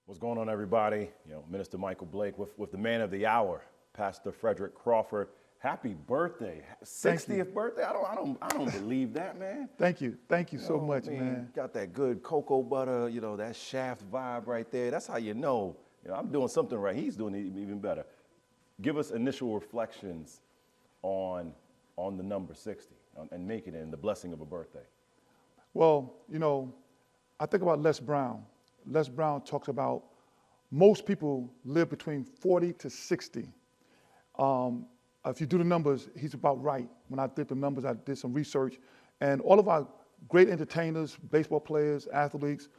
What's going on, everybody? Minister Michael Blake with the man of the hour, Pastor Frederick Crawford. Happy birthday, 60th birthday. I don't believe that, man. Thank you so much, man. Got that good cocoa butter, that Shaft vibe right there. That's how you know, I'm doing something right. He's doing it even better. Give us initial reflections on the number 60 and making it and the blessing of a birthday. Well, I think about Les Brown. Les Brown talks about most people live between 40 to 60. If you do the numbers, he's about right. When I did the numbers, I did some research. And all of our great entertainers, baseball players, athletes,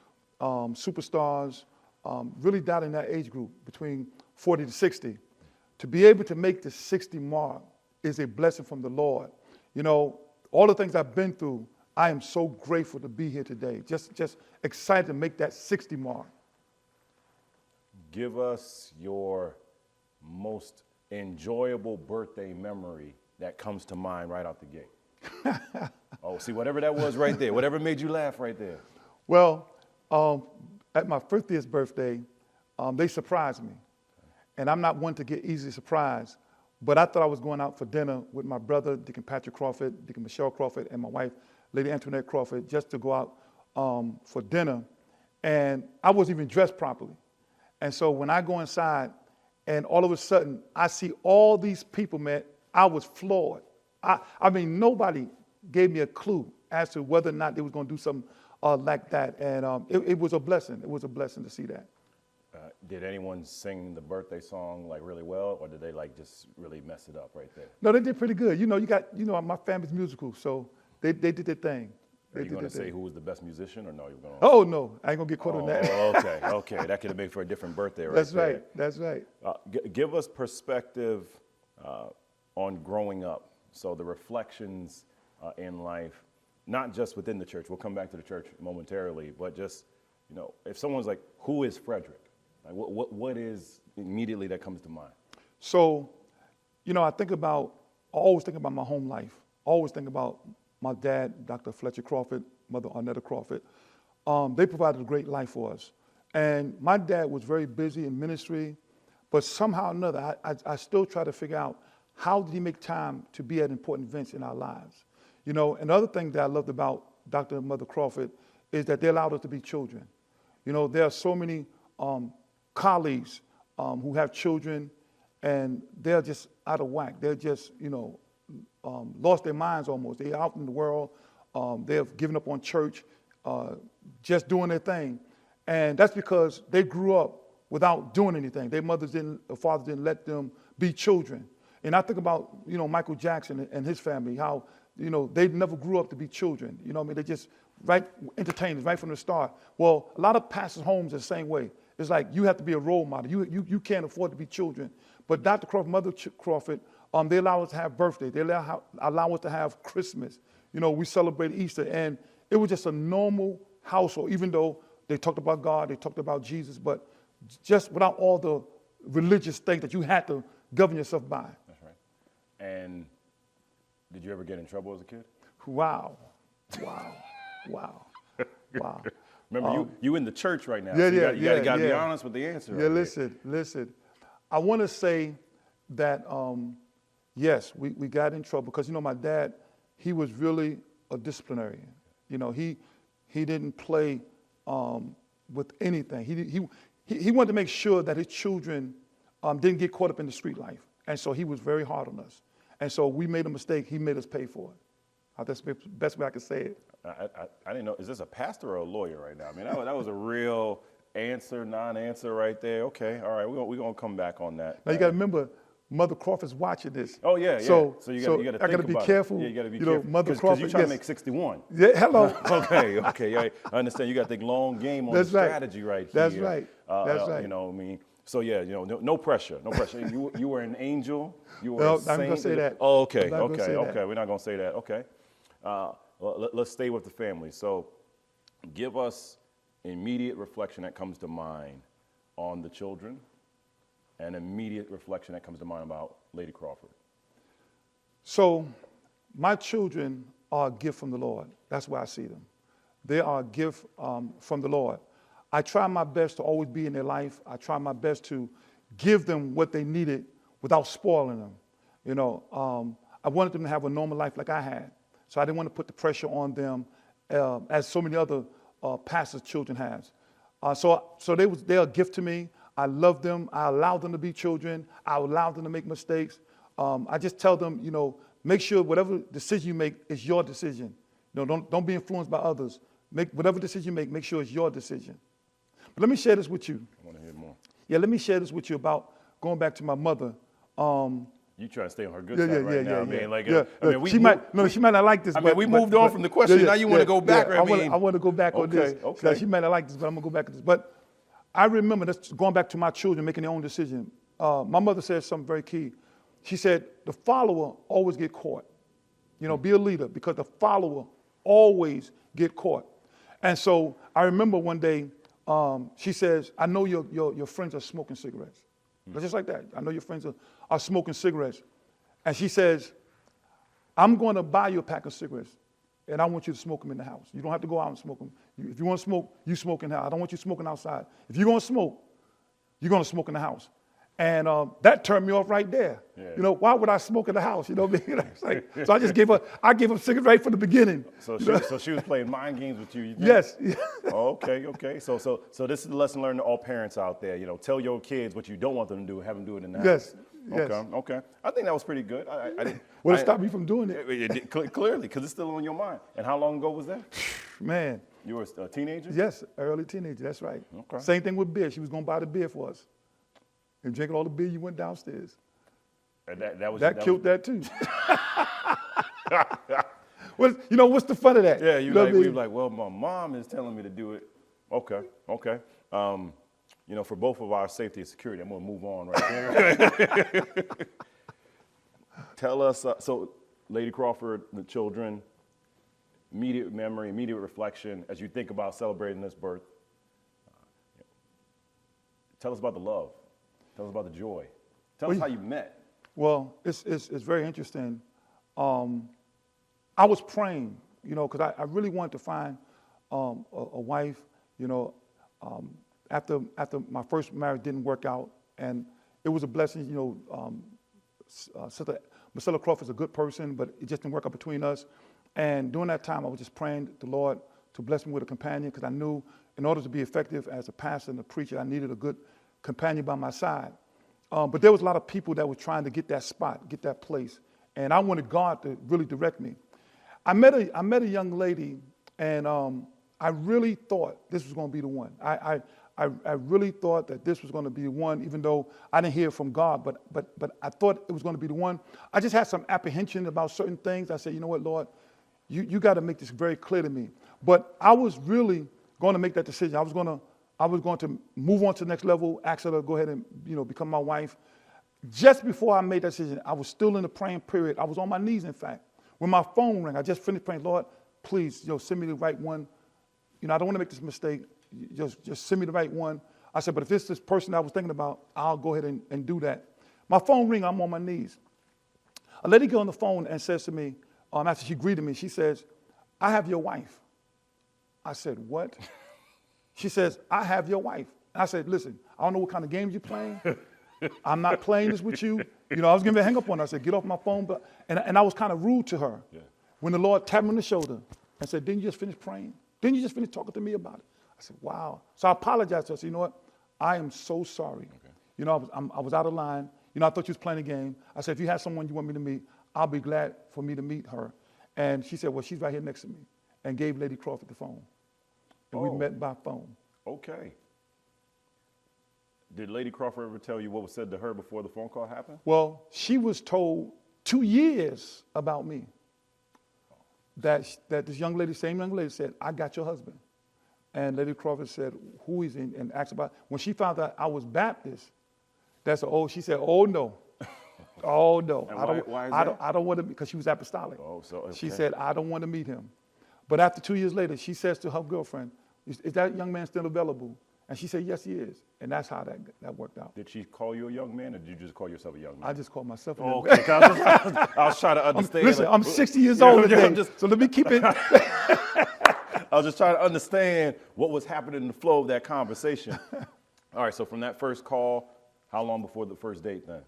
superstars, really died in that age group between 40 to 60. To be able to make the 60 mark is a blessing from the Lord. All the things I've been through, I am so grateful to be here today. Just excited to make that 60 mark. Give us your most enjoyable birthday memory that comes to mind right out the gate. Oh, see, whatever that was right there, whatever made you laugh right there. Well, at my 50th birthday, they surprised me. And I'm not one to get easily surprised, but I thought I was going out for dinner with my brother, Deacon Patrick Crawford, Deacon Michelle Crawford, and my wife, Lady Antoinette Crawford, just to go out for dinner. And I wasn't even dressed properly. And so when I go inside, and all of a sudden, I see all these people, man, I was floored. I mean, nobody gave me a clue as to whether or not they was going to do something like that. And it was a blessing. It was a blessing to see that. Did anyone sing the birthday song like really well, or did they like just really mess it up right there? No, they did pretty good. My family's musical, so they did their thing. Are you going to say who was the best musician, or no? You're going to... Oh, no. I ain't going to get caught on that. Okay. That could have made for a different birthday right That's right. Give us perspective on growing up. So the reflections in life, not just within the church. We'll come back to the church momentarily, but just, if someone's like, who is Frederick? Like, what is immediately that comes to mind? So, I always think about my home life. I always think about my dad, Dr. Fletcher Crawford, mother, Arnetta Crawford. They provided a great life for us. And my dad was very busy in ministry, but somehow or another, I still try to figure out how did he make time to be at important events in our lives. Another thing that I loved about Dr. and Mother Crawford is that they allowed us to be children. There are so many colleagues who have children, and they're just out of whack. They're just, lost their minds almost. They're out in the world. They've given up on church, just doing their thing. And that's because they grew up without doing anything. Their fathers didn't let them be children. And I think about, Michael Jackson and his family, how, they never grew up to be children. They just entertainers right from the start. Well, a lot of pastors' homes are the same way. It's like you have to be a role model. You can't afford to be children. But Dr. Crawford, Mother Crawford, they allow us to have birthdays. They allow us to have Christmas. We celebrate Easter. And it was just a normal household, even though they talked about God, they talked about Jesus, but just without all the religious things that you had to govern yourself by. That's right. And did you ever get in trouble as a kid? Wow. Remember, you in the church right now. Yeah, so you got to be honest with the answer. Yeah, listen. I want to say that, yes, we got in trouble because, my dad, he was really a disciplinarian. He didn't play with anything. He wanted to make sure that his children didn't get caught up in the street life. And so he was very hard on us. And so we made a mistake. He made us pay for it. That's the best way I could say it. I didn't know. Is this a pastor or a lawyer right now? I mean, that was a real answer, non-answer right there. Okay, all right, we're gonna come back on that. Now you got to remember, Mother Crawford's watching this. Oh yeah. So you got to think about it. I got to be careful. Yeah, you got to be careful. Mother Crawford. Because you're trying to make 61. Yeah, hello. Okay. Yeah, I understand. You got to think long game on the strategy right here. That's right. That's right. So yeah, no pressure. You were an angel. You were no, a saint. I'm not gonna say that. Oh, okay. That. We're not gonna say that. Okay. Let's stay with the family. So, give us immediate reflection that comes to mind on the children, and immediate reflection that comes to mind about Lady Crawford. So, my children are a gift from the Lord. That's why I see them. They are a gift from the Lord. I try my best to always be in their life. I try my best to give them what they needed without spoiling them. You know, I wanted them to have a normal life like I had. So I didn't want to put the pressure on them as so many other pastors' children have. So they're a gift to me. I love them. I allow them to be children. I allow them to make mistakes. I just tell them, you know, make sure whatever decision you make is your decision. You know, don't be influenced by others. Make whatever decision you make sure it's your decision. But let me share this with you. I want to hear more. Yeah, let me share this with you about going back to my mother. You trying to stay on her good side right now. I mean, like, yeah. I mean, she might not like this. I mean, we moved on from the question. Now you want to go back. I want to go back on this. Okay. She might not like this, but I'm going to go back on this. But I remember this, going back to my children making their own decision. My mother said something very key. She said, the follower always get caught. You know, be a leader, because the follower always get caught. And so I remember one day, she says, I know your friends are smoking cigarettes. Just like that. I know your friends are smoking cigarettes. And she says, I'm going to buy you a pack of cigarettes, and I want you to smoke them in the house. You don't have to go out and smoke them. If you want to smoke, you smoke in the house. I don't want you smoking outside. If you're going to smoke, you're going to smoke in the house. And that turned me off right there. Yeah. You know, why would I smoke in the house? You know what I mean? Like, so I just gave her a cigarette right from the beginning. So she was playing mind games with you think? Yes. Okay. So this is the lesson learned to all parents out there. You know, tell your kids what you don't want them to do, have them do it in the house. Yes. Okay. I think that was pretty good. I didn't. Well, it stopped me from doing it. It clearly, because it's still on your mind. And how long ago was that? Man. You were a teenager? Yes, early teenager. That's right. Okay. Same thing with beer. She was going to buy the beer for us. And drinking all the beer, you went downstairs. And that killed that too. Well, you know, what's the fun of that? Yeah, we were like, well, my mom is telling me to do it. Okay. You know, for both of our safety and security, I'm going to move on right there. Tell us, so Lady Crawford, the children, immediate memory, immediate reflection, as you think about celebrating this birth. Tell us about the love. Tell us about the joy. Tell us how you met. Well, it's very interesting. I was praying, you know, because I really wanted to find a wife, you know, after my first marriage didn't work out, and it was a blessing, you know. Sister Marcella Crawford is a good person, but it just didn't work out between us. And during that time, I was just praying the Lord to bless me with a companion, because I knew in order to be effective as a pastor and a preacher, I needed a good companion by my side. But there was a lot of people that were trying to get that spot, get that place. And I wanted God to really direct me. I met a young lady, and I really thought this was going to be the one. I really thought that this was going to be the one, even though I didn't hear from God, but I thought it was going to be the one. I just had some apprehension about certain things. I said, you know what, Lord, you got to make this very clear to me. But I was really going to make that decision. I was going to move on to the next level, ask her to go ahead and, you know, become my wife. Just before I made that decision, I was still in the praying period. I was on my knees, in fact. When my phone rang, I just finished praying, Lord, please, you know, send me the right one. You know, I don't want to make this mistake. Just send me the right one. I said, but if it's this person I was thinking about, I'll go ahead and do that. My phone rang, I'm on my knees. A lady got on the phone and says to me, after she greeted me, she says, I have your wife. I said, what? She says, I have your wife. And I said, listen, I don't know what kind of games you're playing. I'm not playing this with you. You know, I was going to hang up on her. I said, get off my phone. And I was kind of rude to her. Yeah. When the Lord tapped me on the shoulder and said, didn't you just finish praying? Didn't you just finish talking to me about it? I said, wow. So I apologized to her. I said, you know what? I am so sorry. Okay. You know, I was out of line. You know, I thought you was playing a game. I said, if you have someone you want me to meet, I'll be glad for me to meet her. And she said, well, she's right here next to me, and gave Lady Crawford the phone. And we met by phone. Okay. Did Lady Crawford ever tell you what was said to her before the phone call happened? Well, she was told 2 years about me. That this young lady, same young lady, said, I got your husband. And Lady Crawford said, who is he? And asked about, when she found out I was Baptist, she said, oh no. Oh no. Why is that? I don't want to, because she was apostolic. Oh, so okay. She said, I don't want to meet him. But after 2 years later, she says to her girlfriend, is that young man still available? And she said, yes, he is. And that's how that worked out. Did she call you a young man, or did you just call yourself a young man? I just called myself a young man. Okay. I was trying to understand. Listen, I'm 60 years old today, so let me keep it. I was just trying to understand what was happening in the flow of that conversation. All right, so from that first call, how long before the first date then?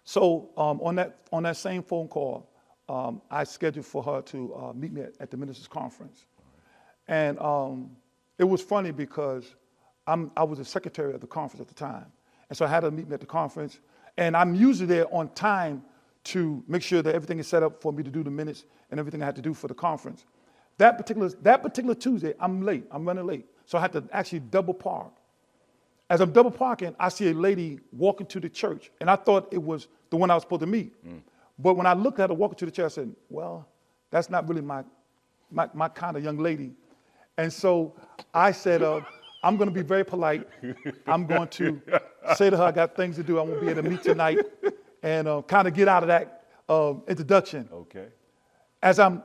So on that same phone call, I scheduled for her to meet me at the ministers' conference. And it was funny because I was the secretary of the conference at the time. And so I had her meet me at the conference. And I'm usually there on time to make sure that everything is set up for me to do the minutes and everything I had to do for the conference. That particular Tuesday, I'm late. I'm running late. So I had to actually double park. As I'm double parking, I see a lady walking to the church. And I thought it was the one I was supposed to meet. But when I looked at her walking to the church, I said, well, that's not really my kind of young lady. And so I said, I'm going to be very polite. I'm going to say to her, I got things to do. I won't be able to meet tonight, and kind of get out of that introduction. Okay. As I'm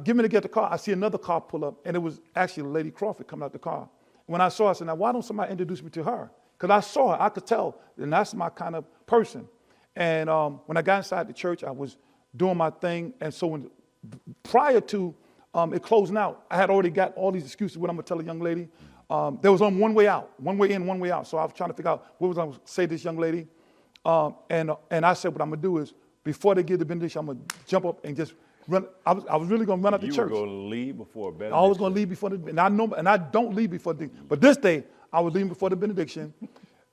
getting to get the car, I see another car pull up, and it was actually Lady Crawford coming out the car. When I saw her, I said, now why don't somebody introduce me to her? Because I saw her, I could tell, and that's my kind of person. And when I got inside the church, I was doing my thing, and so prior to it closing out, I had already got all these excuses what I'm going to tell a young lady. There was on one way out, one way in, one way out. So I was trying to figure out what was I going to say to this young lady. And I said, what I'm going to do is, before they give the benediction, I'm going to jump up and just run. I was really going to run out the church. You were going to leave before benediction. I was going to leave before the benediction. And I don't leave before the benediction. But this day, I was leaving before the benediction.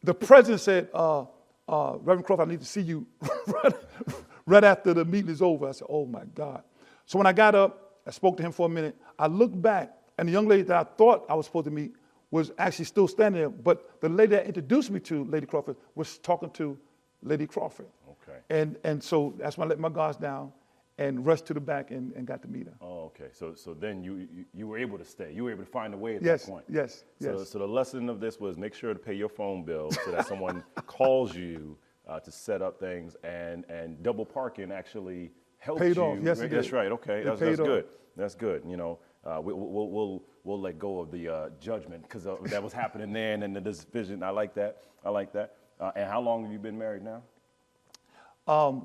The president said, Reverend Crawford, I need to see you right after the meeting is over. I said, oh, my God. So when I got up, I spoke to him for a minute. I looked back, and the young lady that I thought I was supposed to meet was actually still standing there. But the lady that introduced me to Lady Crawford was talking to Lady Crawford. Okay. And so that's when I let my guards down and rushed to the back and got to meet her. Oh, okay. So then you were able to stay. You were able to find a way at Yes, that point. yes. So the lesson of this was make sure to pay your phone bill so that someone calls you to set up things, and double parking actually helped Paid you. off. Yes, it That's did. right. Okay. That's paid good. off. That's good. You know, we'll let go of the judgment because that was happening then, and the division. I like that. And how long have you been married now?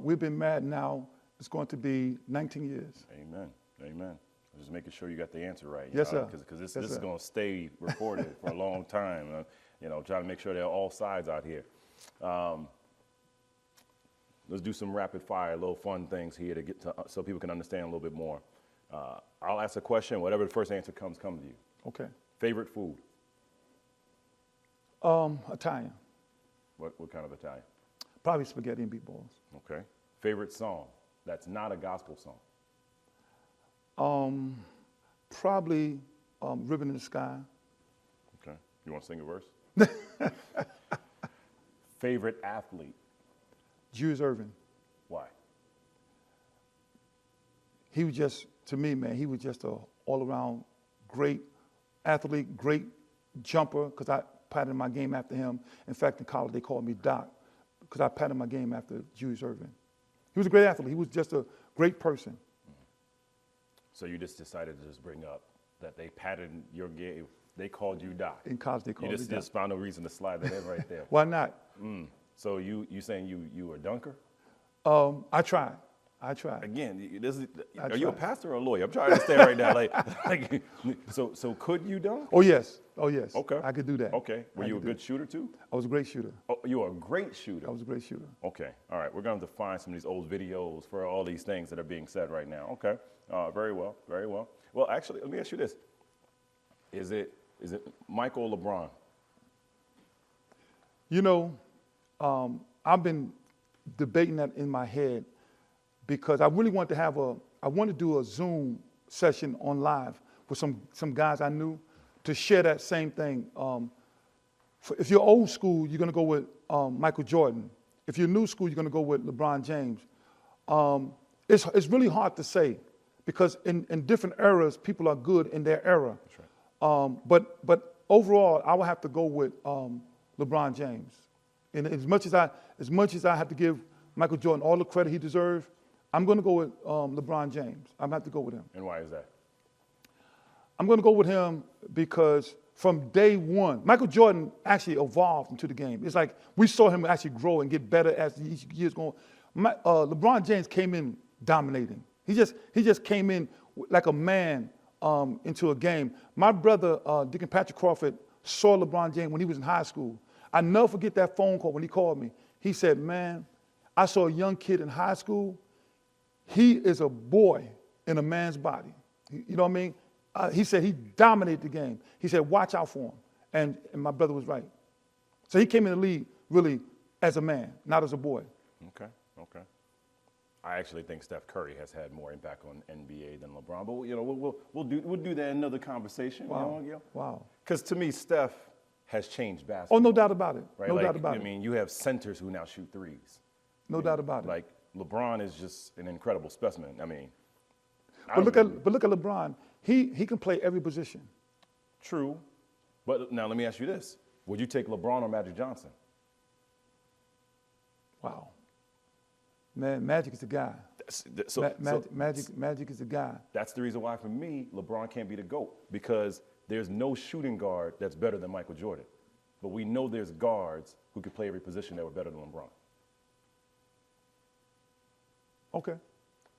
We've been married now. It's going to be 19 years. Amen. I'm just making sure you got the answer right. Yes, sir. Because this is going to stay recorded for a long time. Trying to make sure they're all sides out here. Let's do some rapid fire, little fun things here to get to so people can understand a little bit more. I'll ask a question. Whatever the first answer comes to you. Okay. Favorite food? Italian. What kind of Italian? Probably spaghetti and meatballs. Okay. Favorite song that's not a gospel song? Probably Ribbon in the Sky. Okay. You want to sing a verse? Favorite athlete? Julius Erving. Why? He was just, to me, man, he was just a all-around great athlete, great jumper, because I patterned my game after him. In fact, in college, they called me Doc, because I patterned my game after Julius Erving. He was a great athlete. He was just a great person. So you just decided to just bring up that they patterned your game. They called you Doc. In college, they called me Doc. You just found a reason to slide that in right there. Why not? So you saying you were a dunker? I tried. Again, are you a pastor or a lawyer? I'm trying to understand right now. So could you dunk? Oh, yes. Okay. I could do that. Okay. Were you a good shooter too? I was a great shooter. Oh, you were a great shooter. I was a great shooter. Okay. All right. We're going to have to find some of these old videos for all these things that are being said right now. Okay. Very well. Well, actually, let me ask you this. Is it Michael or LeBron? I've been debating that in my head because I really want to do a Zoom session on live with some guys I knew to share that same thing. If you're old school, you're going to go with Michael Jordan. If you're new school, you're going to go with LeBron James. It's really hard to say because in different eras, people are good in their era. That's right. But overall, I would have to go with LeBron James. And as much as I have to give Michael Jordan all the credit he deserves, I'm going to go with LeBron James. I'm going to have to go with him. And why is that? I'm going to go with him because from day one, Michael Jordan actually evolved into the game. It's like we saw him actually grow and get better as the years go on. LeBron James came in dominating. He just came in like a man into a game. My brother, Deacon Patrick Crawford, saw LeBron James when he was in high school. I never forget that phone call when he called me. He said, man, I saw a young kid in high school. He is a boy in a man's body. You know what I mean? He said he dominated the game. He said, watch out for him. And my brother was right. So he came in the league really as a man, not as a boy. Okay. I actually think Steph Curry has had more impact on NBA than LeBron, but you know we'll do that in another conversation. Wow. You know? Wow. Because to me, Steph has changed basketball. Oh, no doubt about it. Right? No like, doubt about it. I mean, you have centers who now shoot threes. No doubt about it. Like LeBron is just an incredible specimen. I mean, But look at LeBron. He can play every position. True, but now let me ask you this: would you take LeBron or Magic Johnson? Wow. Man, Magic is the guy. Magic is the guy. That's the reason why, for me, LeBron can't be the GOAT, because there's no shooting guard that's better than Michael Jordan. But we know there's guards who could play every position that were better than LeBron. Okay.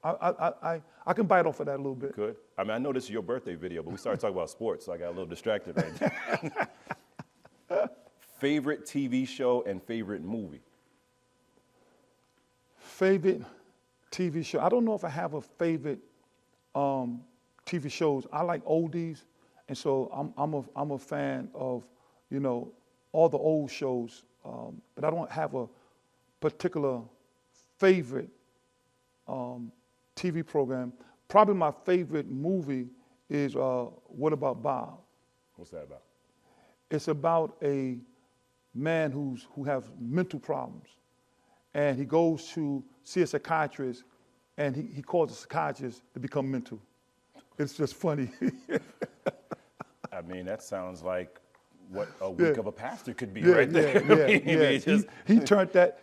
I can bite off of that a little bit. Good. I mean, I know this is your birthday video, but we started talking about sports, so I got a little distracted right now. Favorite TV show and favorite movie? Favorite TV show. I don't know if I have a favorite TV shows. I like oldies, and so I'm a fan of, you know, all the old shows. But I don't have a particular favorite TV program. Probably my favorite movie is What About Bob? What's that about? It's about a man who has mental problems. And he goes to see a psychiatrist, and he calls the psychiatrist to become mental. It's just funny. I mean, that sounds like what a week of a pastor could be right there. He turned that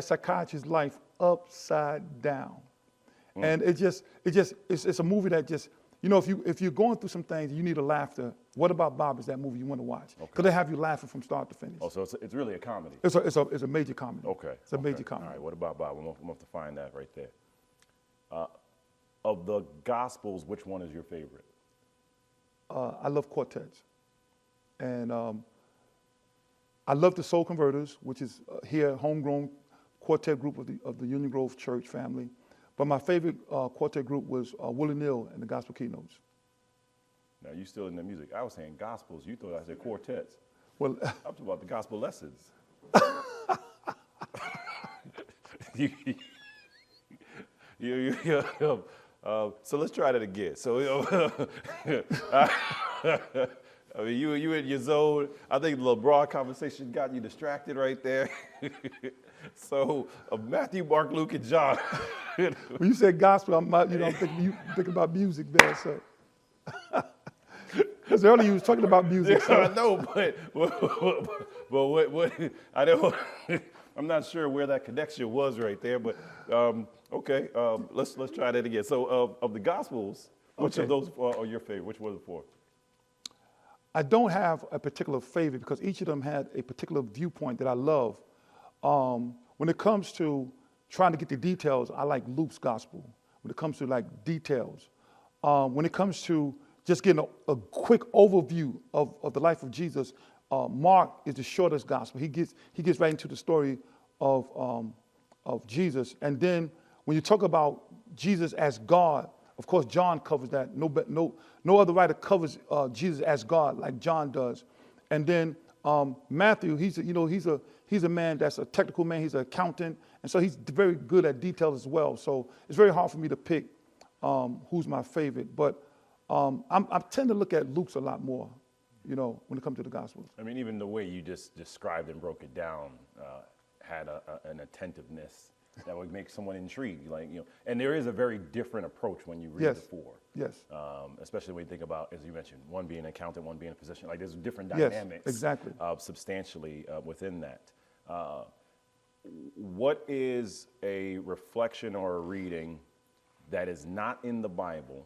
psychiatrist's life upside down. And it's a movie that just, you know, if you're going through some things, you need a laughter. What About Bob is that movie you want to watch? Because they have you laughing from start to finish. Oh, so it's really a comedy. It's a major comedy. Okay. It's a major comedy. All right, What About Bob? We'll have to find that right there. Of the Gospels, which one is your favorite? I love quartets. And I love the Soul Converters, which is here, homegrown quartet group of the Union Grove Church family. But my favorite quartet group was Willie Neal and the Gospel Keynotes. Now, you still in the music. I was saying gospels. You thought I said quartets. Well, I'm talking about the gospel lessons. So let's try that again. So, I mean, you in your zone. I think the LeBron conversation got you distracted right there. So, Matthew, Mark, Luke, and John. When you said gospel, I'm thinking about music there. So, because earlier you was talking about music. Yeah, so. I know, but what I don't. I'm not sure where that connection was right there, but okay. Let's try that again. So, of the Gospels, which of those are your favorite? Which were the four? I don't have a particular favorite because each of them had a particular viewpoint that I love. When it comes to trying to get the details, I like Luke's gospel. When it comes to like details, when it comes to just getting a quick overview of the life of Jesus, Mark is the shortest gospel. He gets right into the story of Jesus. And then when you talk about Jesus as God, of course John covers that. No other writer covers Jesus as God like John does. And then Matthew, he's a man that's a technical man. He's an accountant, and so he's very good at details as well. So it's very hard for me to pick who's my favorite. But I tend to look at Luke's a lot more, when it comes to the Gospels. I mean, even the way you just described and broke it down had an attentiveness that would make someone intrigued. And there is a very different approach when you read the four. Yes. Especially when you think about, as you mentioned, one being an accountant, one being a physician. Like there's different dynamics. Yes, exactly. Substantially within that. What is a reflection or a reading that is not in the Bible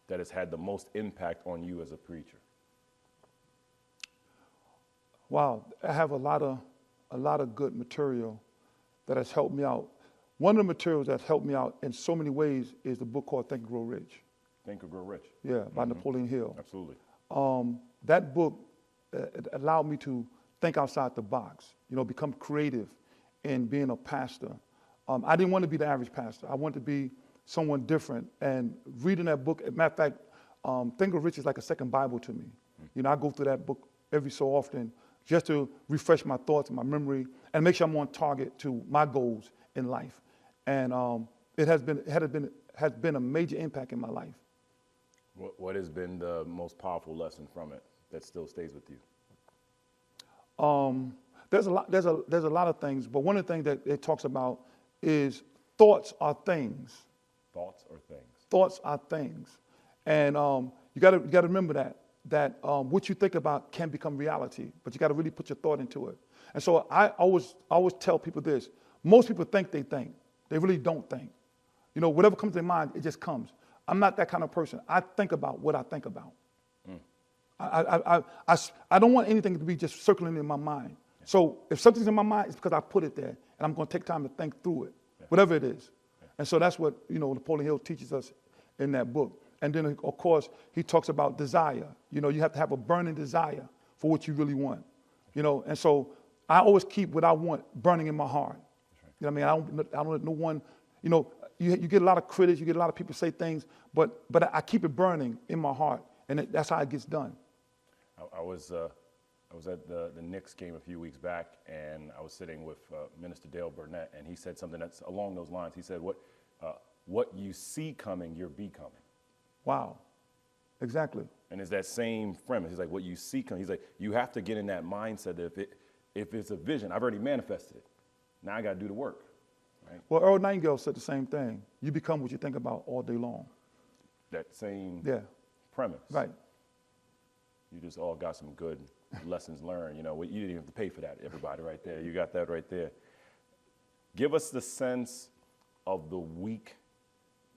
that has had the most impact on you as a preacher? Wow, I have a lot of good material that has helped me out. One of the materials that's helped me out in so many ways is the book called Think and Grow Rich. Think or Grow Rich. Yeah, by Napoleon Hill. Absolutely. That book it allowed me to think outside the box, become creative in being a pastor. I didn't want to be the average pastor. I wanted to be someone different. And reading that book, as a matter of fact, Think or Rich is like a second Bible to me. I go through that book every so often just to refresh my thoughts and my memory and make sure I'm on target to my goals in life. And it has been a major impact in my life. What has been the most powerful lesson from it that still stays with you? There's a lot of things, but one of the things that it talks about is thoughts are things. Thoughts are things. Thoughts are things, and you got to remember that what you think about can become reality, but you got to really put your thought into it. And so I always tell people this: most people think they really don't think. Whatever comes to their mind, it just comes. I'm not that kind of person. I think about what I think about. I don't want anything to be just circling in my mind. So if something's in my mind, it's because I put it there, and I'm going to take time to think through it, whatever it is. And so that's what Napoleon Hill teaches us in that book. And then, of course, he talks about desire. You have to have a burning desire for what you really want. And so I always keep what I want burning in my heart. You know what I mean? I don't let no one. You get a lot of critics, you get a lot of people say things, but I keep it burning in my heart, and that's how it gets done. I was at the Knicks game a few weeks back, and I was sitting with Minister Dale Burnett, and he said something that's along those lines. He said, "What you see coming, you're becoming." Wow, exactly. And it's that same premise. He's like, what you see coming. He's like, you have to get in that mindset that if it's a vision, I've already manifested it. Now I got to do the work. Right? Well, Earl Nightingale said the same thing. You become what you think about all day long. That same premise. Right. You just all got some good lessons learned. You didn't even have to pay for that, everybody right there. You got that right there. Give us the sense of the week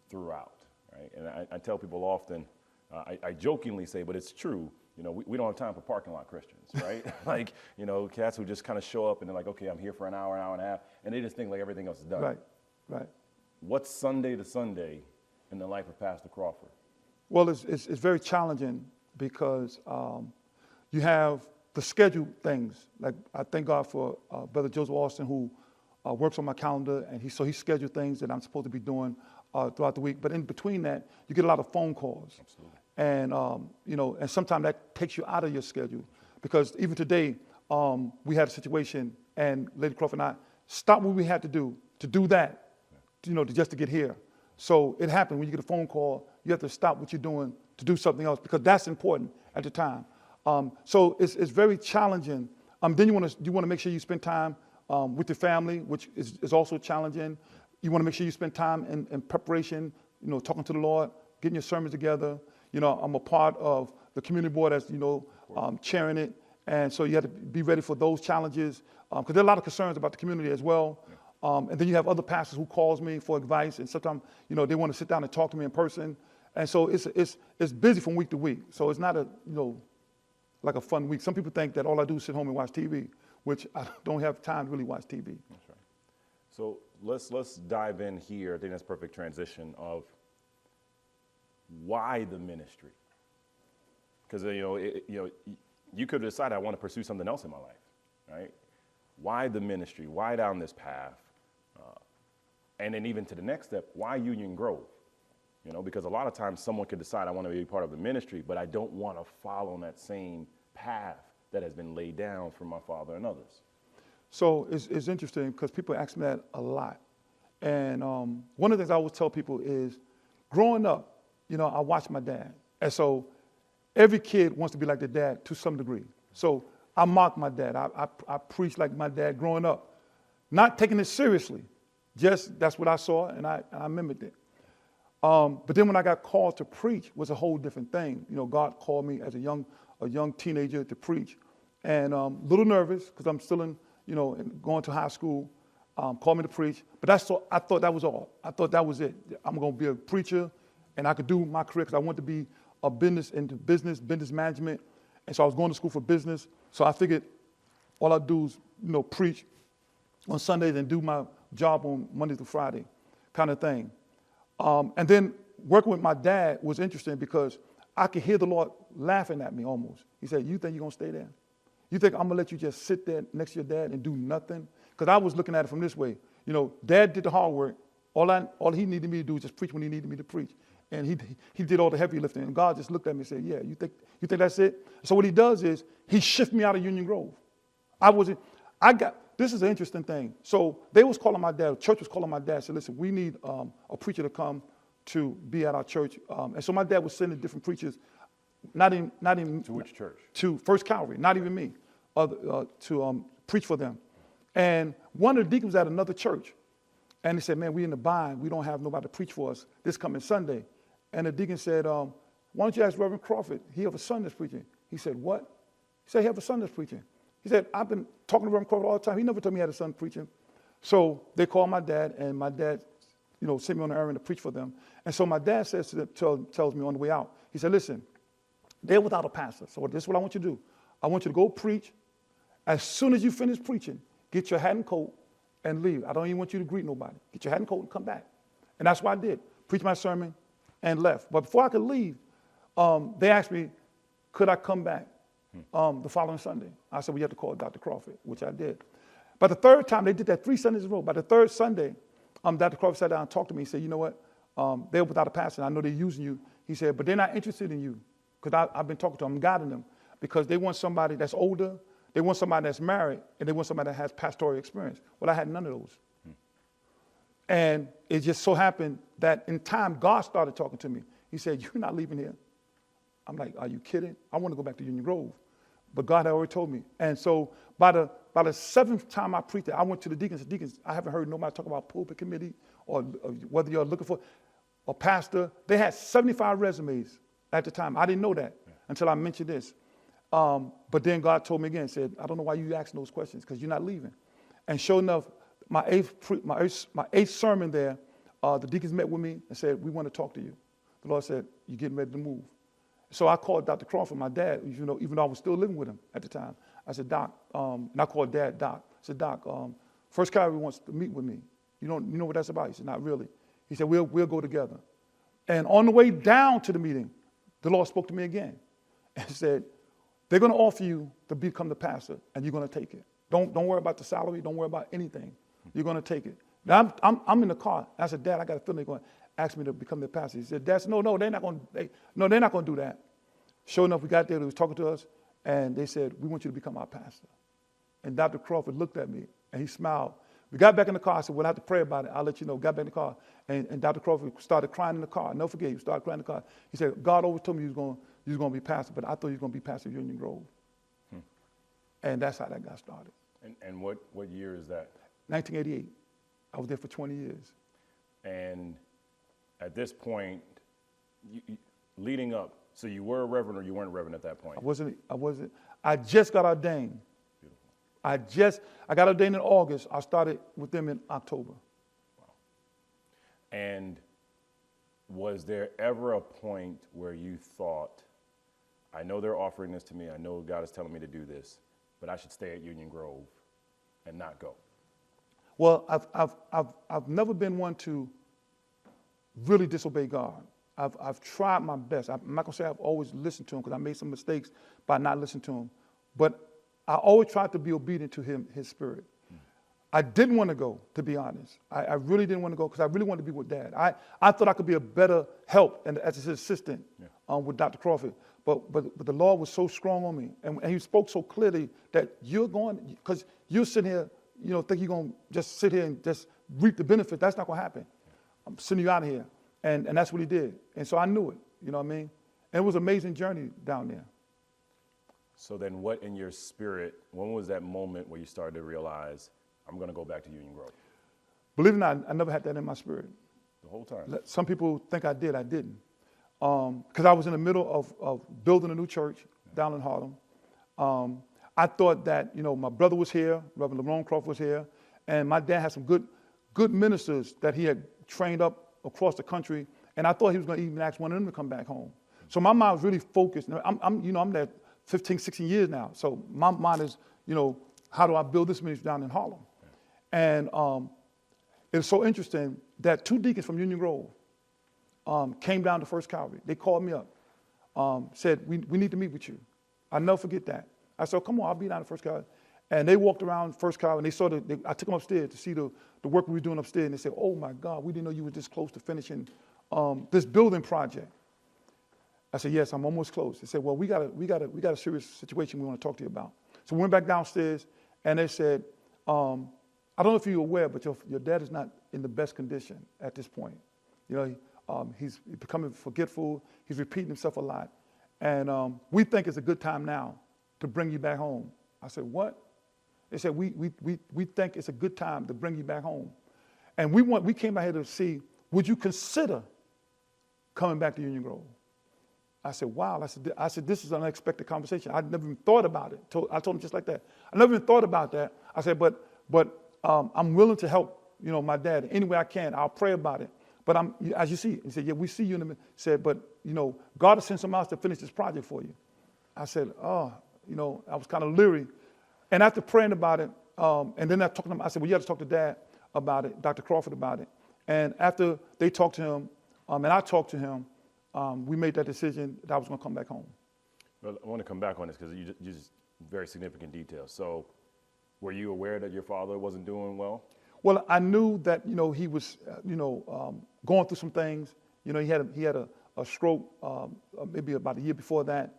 throughout, right? And I tell people often, I jokingly say, but it's true, we don't have time for parking lot Christians, right? Like, cats who just kind of show up and they're like, okay, I'm here for an hour and a half, and they just think like everything else is done. Right. What's Sunday to Sunday in the life of Pastor Crawford? Well, it's very challenging because you have the scheduled things. Like I thank God for Brother Joseph Austin, who works on my calendar, and he scheduled things that I'm supposed to be doing throughout the week. But in between that, you get a lot of phone calls. Absolutely. And, and sometimes that takes you out of your schedule. Because even today, we had a situation, and Lady Crawford and I stopped what we had to do that, just to get here. So it happened when you get a phone call, you have to stop what you're doing to do something else, because that's important at the time. So it's very challenging. Then you want to make sure you spend time with your family, which is also challenging. You want to make sure you spend time in preparation, talking to the Lord, getting your sermons together. I'm a part of the community board as, chairing it. And so you have to be ready for those challenges, because there are a lot of concerns about the community as well. And then you have other pastors who calls me for advice, and sometimes, they want to sit down and talk to me in person. And so it's busy from week to week. So it's not like a fun week. Some people think that all I do is sit home and watch TV, which I don't have time to really watch TV. That's right. So let's dive in here. I think that's perfect transition of why the ministry. Because you could decide I want to pursue something else in my life, right? Why the ministry? Why down this path? And then even to the next step, why Union Grove? Because a lot of times someone could decide I want to be part of the ministry, but I don't want to follow on that same path that has been laid down for my father and others. So it's interesting because people ask me that a lot. And one of the things I always tell people is, growing up, I watched my dad. And so every kid wants to be like their dad to some degree. So I mocked my dad. I preached like my dad growing up, not taking it seriously. Just that's what I saw, and I mimicked it. But then when I got called to preach, was a whole different thing. God called me as a young teenager to preach, and a little nervous because I'm still in, going to high school. Called me to preach, but I thought that was all. I thought that was it. I'm going to be a preacher, and I could do my career because I wanted to be business management, and so I was going to school for business. So I figured all I do is preach on Sundays and do my job on Monday through Friday, kind of thing. And then working with my dad was interesting because I could hear the Lord laughing at me almost. He said, you think you're going to stay there? You think I'm going to let you just sit there next to your dad and do nothing? Because I was looking at it from this way. You know, Dad did the hard work. All he needed me to do was just preach when he needed me to preach. And he did all the heavy lifting. And God just looked at me and said, yeah, you think that's it? So what he does is he shifts me out of Union Grove. This is an interesting thing. So they was calling my dad, the church was calling my dad, said, listen, we need a preacher to come to be at our church. And so my dad was sending different preachers, not even To which church? To First Calvary, not even me, to preach for them. And one of the deacons was at another church. And he said, man, we in the bind. We don't have nobody to preach for us this coming Sunday. And the deacon said, why don't you ask Reverend Crawford? He have a son that's preaching. He said, what? He said, he have a son that's preaching. He said, I've been talking to Reverend Crawford all the time. He never told me he had a son preaching. So they called my dad, and my dad, sent me on an errand to preach for them. And so my dad tells me on the way out, he said, listen, they're without a pastor. So this is what I want you to do. I want you to go preach. As soon as you finish preaching, get your hat and coat and leave. I don't even want you to greet nobody. Get your hat and coat and come back. And that's what I did. Preached my sermon and left. But before I could leave, they asked me, could I come back the following Sunday? I said, well, you have to call Dr. Crawford, which I did. But the third time, they did that 3 Sundays in a row. By the third Sunday, Dr. Crawford sat down and talked to me. He said, you know what? They're without a pastor. I know they're using you. He said, but they're not interested in you. Because I've been talking to them, I'm guiding them. Because they want somebody that's older, they want somebody that's married, and they want somebody that has pastoral experience. Well, I had none of those. And it just so happened that in time, God started talking to me. He said, you're not leaving here. I'm like, are you kidding? I want to go back to Union Grove. But God had already told me. And so by the 7th time I preached it, I went to the deacons. Deacons, I haven't heard nobody talk about pulpit committee or whether you're looking for a pastor. They had 75 resumes at the time. I didn't know that until I mentioned this. But then God told me again, said, I don't know why you asking those questions, because you're not leaving. And sure enough, my eighth sermon there, the deacons met with me and said, we want to talk to you. The Lord said, you're getting ready to move. So I called Dr. Crawford, my dad, even though I was still living with him at the time. I said, Doc, and I called Dad Doc. I said, Doc, First Calvary wants to meet with me. You know what that's about? He said, not really. He said, we'll go together. And on the way down to the meeting, the Lord spoke to me again and said, they're going to offer you to become the pastor, and you're going to take it. Don't worry about the salary. Don't worry about anything. You're going to take it. Now, I'm in the car. I said, Dad, I got a feeling they're going to ask me to become the pastor. He said, Dad, no, they're not going to do that. Sure enough, we got there. They was talking to us, and they said, we want you to become our pastor. And Dr. Crawford looked at me, and he smiled. We got back in the car. I said, we'll have to pray about it. I'll let you know. Got back in the car, and Dr. Crawford started crying in the car. Never forget, he started crying in the car. He said, God always told me you was going to be pastor, but I thought you was going to be pastor of Union Grove. And that's how that got started. And what year is that? 1988. I was there for 20 years. And at this point, leading up, so you were a reverend or you weren't a reverend at that point? I wasn't. I just got ordained. Beautiful. I got ordained in August. I started with them in October. Wow. And was there ever a point where you thought, I know they're offering this to me, I know God is telling me to do this, but I should stay at Union Grove and not go? Well, I've never been one to really disobey God. I've tried my best. I'm not going to say I've always listened to him, because I made some mistakes by not listening to him. But I always tried to be obedient to his spirit. I didn't want to go, to be honest. I really didn't want to go, because I really wanted to be with Dad. I thought I could be a better help as his assistant with Dr. Crawford. But the Lord was so strong on me. And he spoke so clearly that you're going, because you're sitting here, think you're going to just sit here and just reap the benefit. That's not going to happen. I'm sending you out of here. And that's what he did. And so I knew it, you know what I mean? And it was an amazing journey down there. So then what in your spirit, when was that moment where you started to realize, I'm going to go back to Union Grove? Believe it or not, I never had that in my spirit. The whole time? Some people think I did. I didn't. Because I was in the middle of building a new church down in Harlem. I thought that, my brother was here, Reverend Dr Crawford was here, and my dad had some good ministers that he had trained up across the country, and I thought he was going to even ask one of them to come back home. So my mind was really focused. I'm there 15, 16 years now. So my mind is, how do I build this ministry down in Harlem? And it's so interesting that 2 deacons from Union Grove came down to First Calvary. They called me up, said, we need to meet with you. I'll never forget that. I said, come on, I'll be down at First Calvary. And they walked around First Calvary, and they saw I took them upstairs to see the work we were doing upstairs, and they said, oh my God, we didn't know you were this close to finishing this building project. I said, yes, I'm almost close. They said, well, we got a serious situation we want to talk to you about. So we went back downstairs, and they said, I don't know if you're aware, but your dad is not in the best condition at this point. You know, he's becoming forgetful. He's repeating himself a lot. And we think it's a good time now to bring you back home. I said, what? They said, we think it's a good time to bring you back home. And we came out here to see, would you consider coming back to Union Grove? I said, wow. I said, this is an unexpected conversation. I'd never even thought about it. I told him just like that. I never even thought about that. I said, but I'm willing to help, you know, my dad any way I can. I'll pray about it. But as you see, he said, yeah, we see you in a minute. He said, but, you know, God has sent someone else to finish this project for you. I said, oh, you know, I was kind of leery. And after praying about it, and then I talked to him, I said, well, you got to talk to Dad about it, Dr. Crawford about it. And after they talked to him, and I talked to him, we made that decision that I was going to come back home. Well, I want to come back on this because you just very significant details. So were you aware that your father wasn't doing well? Well, I knew that, you know, he was, going through some things. You know, he had a stroke maybe about a year before that.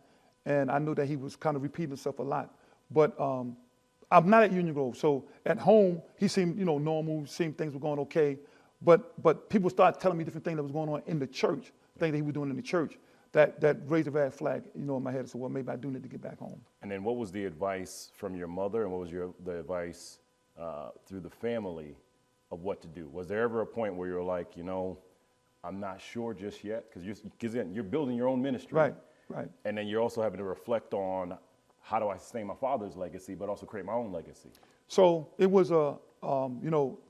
And I knew that he was kind of repeating himself a lot. But I'm not at Union Grove. So at home, he seemed, you know, normal, seemed things were going okay. But people started telling me different things that was going on in the church, things that he was doing in the church, that raised a red flag, you know, in my head. I said, well, maybe I do need to get back home. And then what was the advice from your mother, and what was the advice through the family of what to do? Was there ever a point where you're like, you know, I'm not sure just yet? Because you're building your own ministry. Right. And then you're also having to reflect on how do I sustain my father's legacy, but also create my own legacy. So it was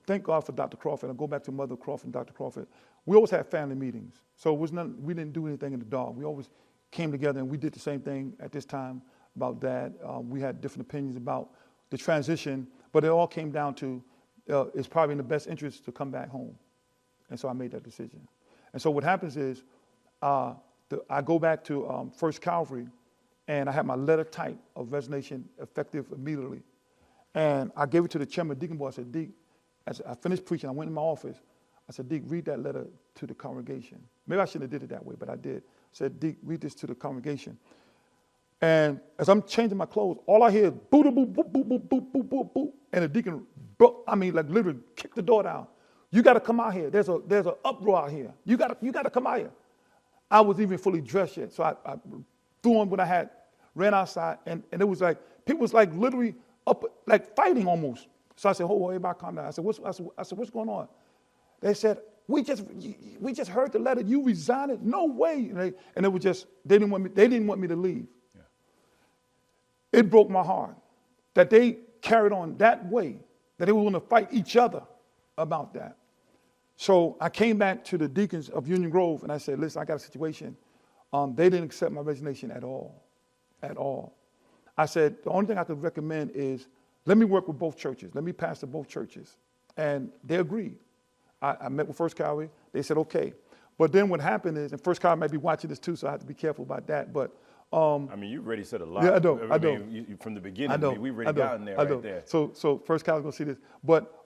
thank God for Dr. Crawford. I'll go back to Mother Crawford and Dr. Crawford. We always had family meetings. So it was we didn't do anything in the dark. We always came together and we did the same thing at this time about Dad. We had different opinions about the transition, but it all came down to it's probably in the best interest to come back home. And so I made that decision. And so what happens is I go back to First Calvary, and I had my letter type of resignation effective immediately. And I gave it to the chairman of Deacon Board. I said, Deacon, as I finished preaching, I went in my office. I said, Deacon, read that letter to the congregation. Maybe I shouldn't have did it that way, but I did. I said, Deacon, read this to the congregation. And as I'm changing my clothes, all I hear is boop, boop, boop, boop, boop, boop, boop, boop, boop. And the deacon, literally kicked the door down. You got to come out here. There's an uproar out here. You got to come out here. I wasn't even fully dressed yet. So I threw on what I had, ran outside, and it was like, people was like literally up, like fighting almost. So I said, hold on, everybody calm down. I said, what's going on? They said, we just heard the letter. You resigned? No way. And it was just, they didn't want me to leave. Yeah. It broke my heart that they carried on that way, that they were going to fight each other about that. So I came back to the deacons of Union Grove and I said, listen, I got a situation. They didn't accept my resignation at all. I said, the only thing I could recommend is let me work with both churches. Let me pastor both churches. And they agreed. I met with First Calvary. They said, okay. But then what happened is, and First Calvary might be watching this too, so I have to be careful about that. But I mean, you've already said a lot. Yeah, I know. From the beginning, we've already gotten there right there. So First Calvary's going to see this. But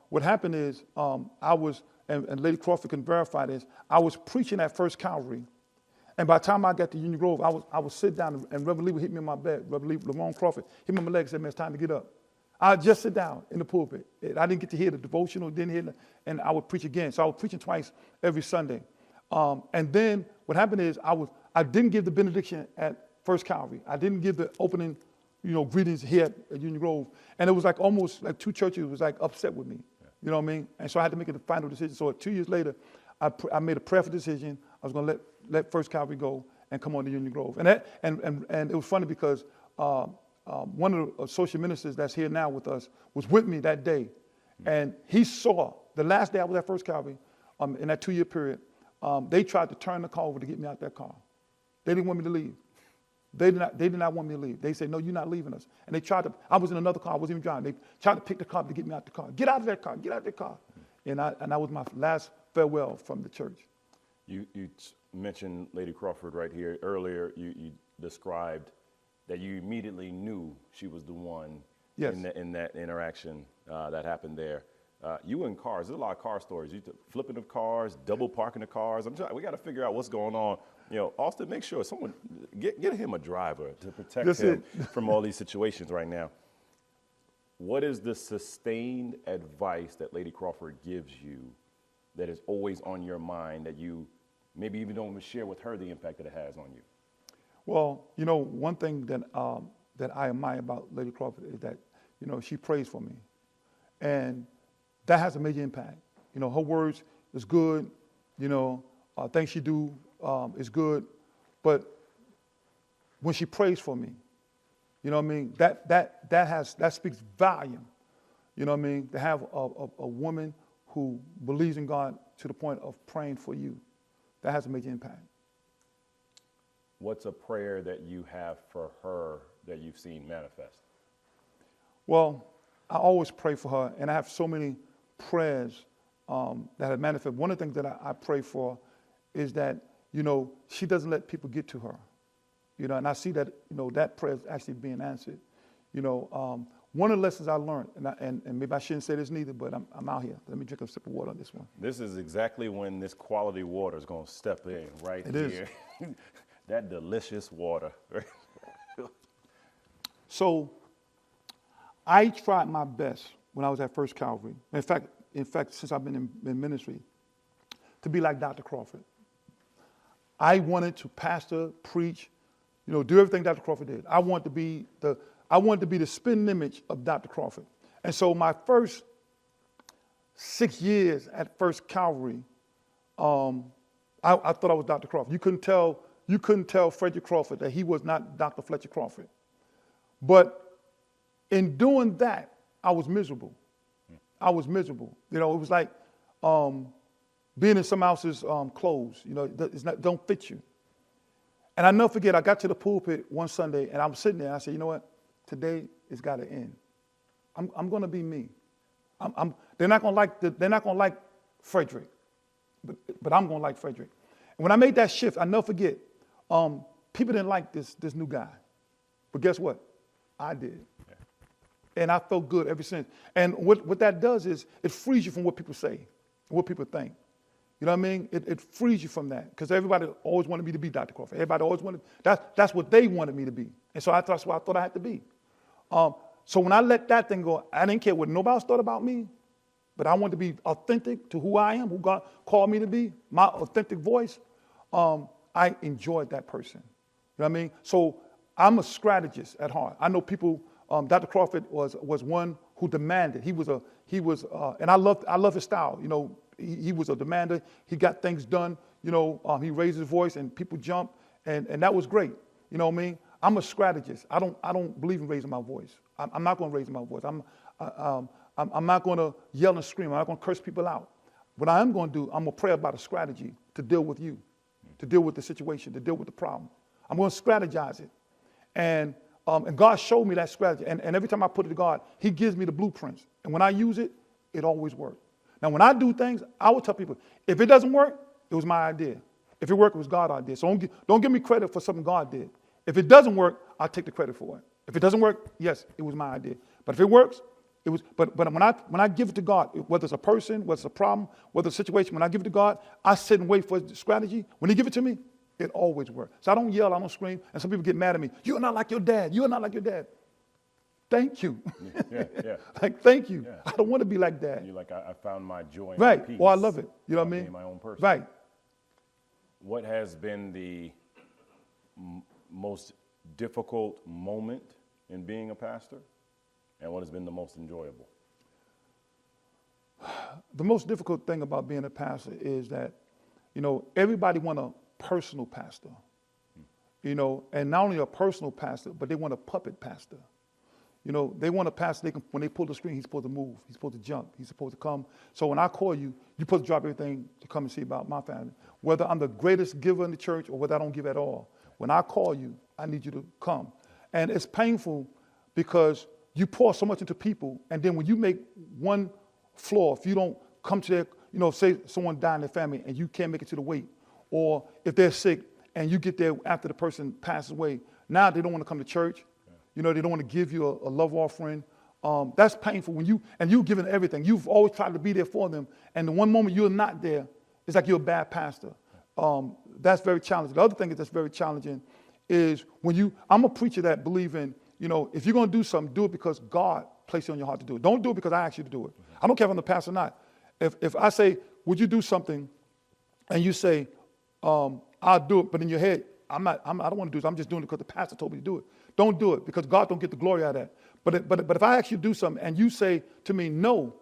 what happened is I was, and Lady Crawford can verify this, I was preaching at First Calvary. And by the time I got to Union Grove, I would sit down and Reverend Lee would hit me in my bed. Reverend Lee, Lamont Crawford, hit me on my leg and said, man, it's time to get up. I'd just sit down in the pulpit. I didn't get to hear the devotional, and I would preach again. So I was preaching twice every Sunday. And then what happened is I didn't give the benediction at First Calvary. I didn't give the opening, greetings here at Union Grove. And it was like almost like two churches was like upset with me. Yeah. You know what I mean? And so I had to make a final decision. So 2 years later, I made a prayerful decision. I was going to let First Calvary go and come on to Union Grove. And it was funny because one of the associate ministers that's here now with us was with me that day. And he saw, the last day I was at First Calvary, in that 2-year period, they tried to turn the car over to get me out that car. They didn't want me to leave. They did not want me to leave. They said, no, you're not leaving us. And they tried to, I was in another car, I wasn't even driving. They tried to pick the car up to get me out the car. Get out of that car, get out of that car. And that was my last farewell from the church. You mentioned Lady Crawford right here earlier. You described that you immediately knew she was the one. Yes. In that interaction that happened there. You in cars, there's a lot of car stories. You flipping of cars, double parking the cars. We got to figure out what's going on. Austin, make sure someone get him a driver to protect him from all these situations right now. What is the sustained advice that Lady Crawford gives you that is always on your mind that you maybe even don't share with her the impact that it has on you? Well, one thing that I admire about Lady Crawford is that, she prays for me. And that has a major impact. Her words is good, things she do is good. But when she prays for me, that speaks volume. To have a woman who believes in God to the point of praying for you, that has a major impact. What's a prayer that you have for her that you've seen manifest? Well, I always pray for her, and I have so many prayers that have manifested. One of the things that I pray for is that, she doesn't let people get to her. And I see that, that prayer is actually being answered. One of the lessons I learned, and maybe I shouldn't say this neither, but I'm out here. Let me drink a sip of water on this one. This is exactly when this quality water is going to step in right it here. Is. That delicious water. So I tried my best when I was at First Calvary. In fact, since I've been in ministry, to be like Dr. Crawford. I wanted to pastor, preach, do everything Dr. Crawford did. I wanted to be the spin image of Dr. Crawford. And so my first 6 years at First Calvary, I thought I was Dr. Crawford. You couldn't tell Frederick Crawford that he was not Dr. Fletcher Crawford. But in doing that, I was miserable. I was miserable. It was like being in someone else's clothes. Don't fit you. And I never forget, I got to the pulpit one Sunday, and I was sitting there, and I said, you know what? Today it's got to end. I'm going to be me. They're not going to like Frederick, but I'm going to like Frederick. And when I made that shift, I never forget, people didn't like this new guy. But guess what? I did. And I felt good ever since. And what that does is it frees you from what people say, what people think. You know what I mean? It frees you from that. Because everybody always wanted me to be Dr. Crawford. Everybody always wanted, that's what they wanted me to be. And so that's what I thought I had to be. So when I let that thing go, I didn't care what nobody else thought about me, but I wanted to be authentic to who I am, who God called me to be, my authentic voice. I enjoyed that person. You know what I mean? So I'm a strategist at heart. I know people, Dr. Crawford was one who demanded. He was, and I love his style. He was a demander. He got things done. He raised his voice and people jumped, and that was great. You know what I mean? I'm a strategist. I don't believe in raising my voice. I'm not going to raise my voice. I'm not going to yell and scream. I'm not going to curse people out. What I am going to do, I'm going to pray about a strategy to deal with you, to deal with the situation, to deal with the problem. I'm going to strategize it. And God showed me that strategy. And every time I put it to God, he gives me the blueprints. And when I use it, it always works. Now, when I do things, I will tell people, if it doesn't work, it was my idea. If it worked, it was God's idea. So don't give me credit for something God did. If it doesn't work, I'll take the credit for it. If it doesn't work, yes, it was my idea. But if it works, it was. But when I give it to God, whether it's a person, whether it's a problem, whether it's a situation, when I give it to God, I sit and wait for the strategy. When he give it to me, it always works. So I don't yell, I don't scream, and some people get mad at me. You're not like your dad. You're not like your dad. Thank you. Yeah. Like, thank you. Yeah. I don't want to be like that. You're like, I found my joy and right. my peace. Well, I love it. You know what I mean? Being my own person. Right. What has been the most difficult moment in being a pastor, and what has been the most enjoyable? The most difficult thing about being a pastor is that, everybody want a personal pastor, and not only a personal pastor, but they want a puppet pastor. They want a pastor, when they pull the string, he's supposed to move, he's supposed to jump, he's supposed to come. So when I call you, you're supposed to drop everything to come and see about my family. Whether I'm the greatest giver in the church or whether I don't give at all. When I call you, I need you to come. And it's painful because you pour so much into people, and then when you make one flaw, if you don't come to their, say someone died in their family and you can't make it to the wake, or if they're sick and you get there after the person passes away, now they don't want to come to church. You know, they don't want to give you a love offering. That's painful when you've given everything. You've always tried to be there for them. And the one moment you're not there, it's like you're a bad pastor. That's very challenging. The other thing that's very challenging is I'm a preacher that believe in, you know, if you're going to do something, do it because God placed it on your heart to do it. Don't do it because I asked you to do it. I don't care if I'm the pastor or not. If I say, would you do something, and you say, I'll do it, but in your head, I don't want to do it. I'm just doing it because the pastor told me to do it. Don't do it because God don't get the glory out of that. But if I ask you to do something and you say to me, no,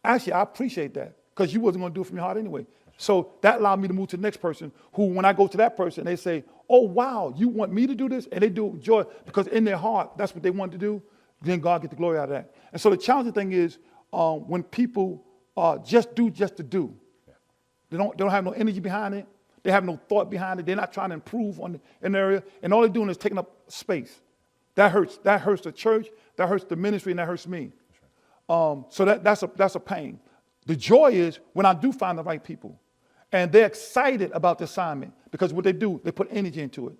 actually, I appreciate that because you wasn't going to do it from your heart anyway. So that allowed me to move to the next person who, when I go to that person, they say, oh, wow, you want me to do this? And they do it with joy because in their heart, that's what they want to do. Then God get the glory out of that. And so the challenging thing is when people just do just to do. They don't have no energy behind it. They have no thought behind it. They're not trying to improve in an area. And all they're doing is taking up space. That hurts. That hurts the church. That hurts the ministry, and that hurts me. So that's a pain. The joy is when I do find the right people, and they're excited about the assignment because what they do, they put energy into it.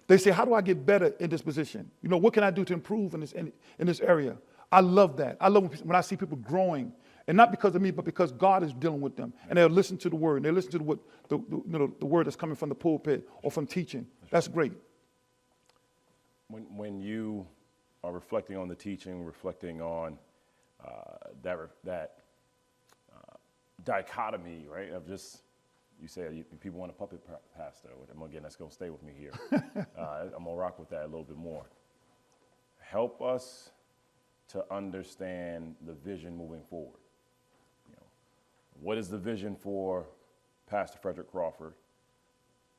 They say, how do I get better in this position? You know, what can I do to improve in this area? I love that. I love when I see people growing, and not because of me, but because God is dealing with them, and they'll listen to the word, and they'll listen to the word that's coming from the pulpit or from teaching. That's great. When you are reflecting on the teaching, reflecting on that dichotomy, right, of just, you say people want a puppet pastor. Again, that's going to stay with me here. I'm going to rock with that a little bit more. Help us to understand the vision moving forward. You know, what is the vision for Pastor Frederick Crawford?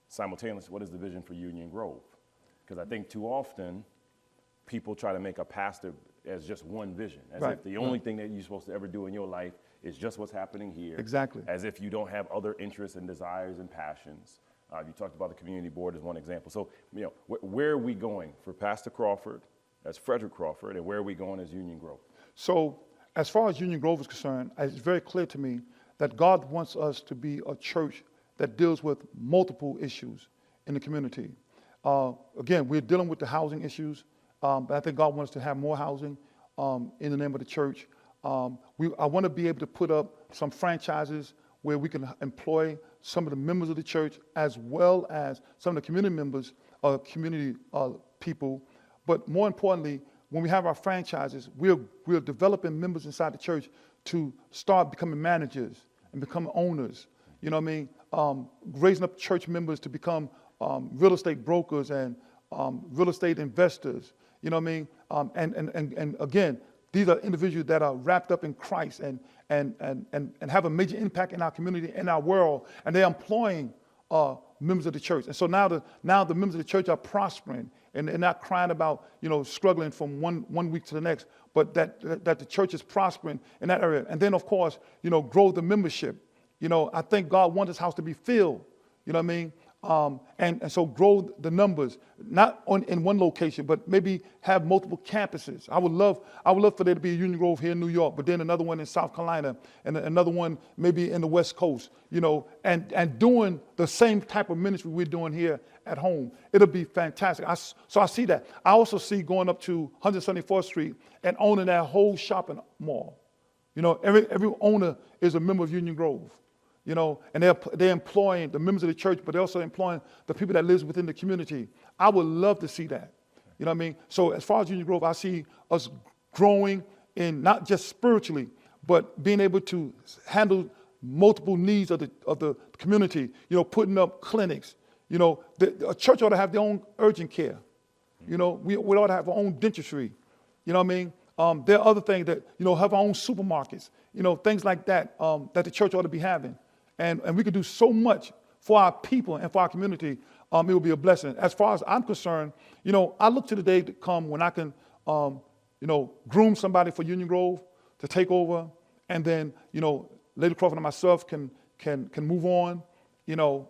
Simultaneously, what is the vision for Union Grove? Because I think too often people try to make a pastor as just one vision, as if the only thing that you're supposed to ever do in your life is just what's happening here. Exactly. As if you don't have other interests and desires and passions. You talked about the community board as one example. So, you know, where are we going for Pastor Crawford, as Frederick Crawford, and where are we going as Union Grove? So, as far as Union Grove is concerned, it's very clear to me that God wants us to be a church that deals with multiple issues in the community. Again, we're dealing with the housing issues, but I think God wants us to have more housing in the name of the church. I want to be able to put up some franchises where we can employ some of the members of the church as well as some of the community members, community people. But more importantly, when we have our franchises, we're developing members inside the church to start becoming managers and become owners. You know what I mean? Raising up church members to become real estate brokers and real estate investors. You know what I mean? And again, these are individuals that are wrapped up in Christ and have a major impact in our community, in our world, and they're employing members of the church. And so now the members of the church are prospering and they're not crying about, you know, struggling from one week to the next, but that the church is prospering in that area. And then, of course, you know, grow the membership. You know, I think God wants His house to be filled. You know what I mean? And so grow the numbers, not in one location, but maybe have multiple campuses. I would love for there to be a Union Grove here in New York, but then another one in South Carolina, and another one maybe in the West Coast, you know, and doing the same type of ministry we're doing here at home. It'll be fantastic. So I see that. I also see going up to 174th Street and owning that whole shopping mall. You know, every owner is a member of Union Grove. You know, and they're employing the members of the church, but they're also employing the people that lives within the community. I would love to see that. You know what I mean? So as far as Union Grove, I see us growing in not just spiritually, but being able to handle multiple needs of the community. You know, putting up clinics. You know, a church ought to have their own urgent care. You know, we ought to have our own dentistry. You know what I mean? There are other things that, you know, have our own supermarkets. You know, things like that that the church ought to be having. And we could do so much for our people and for our community. It will be a blessing. As far as I'm concerned, you know, I look to the day to come when I can, you know, groom somebody for Union Grove to take over, and then, you know, Lady Crawford and myself can move on. You know,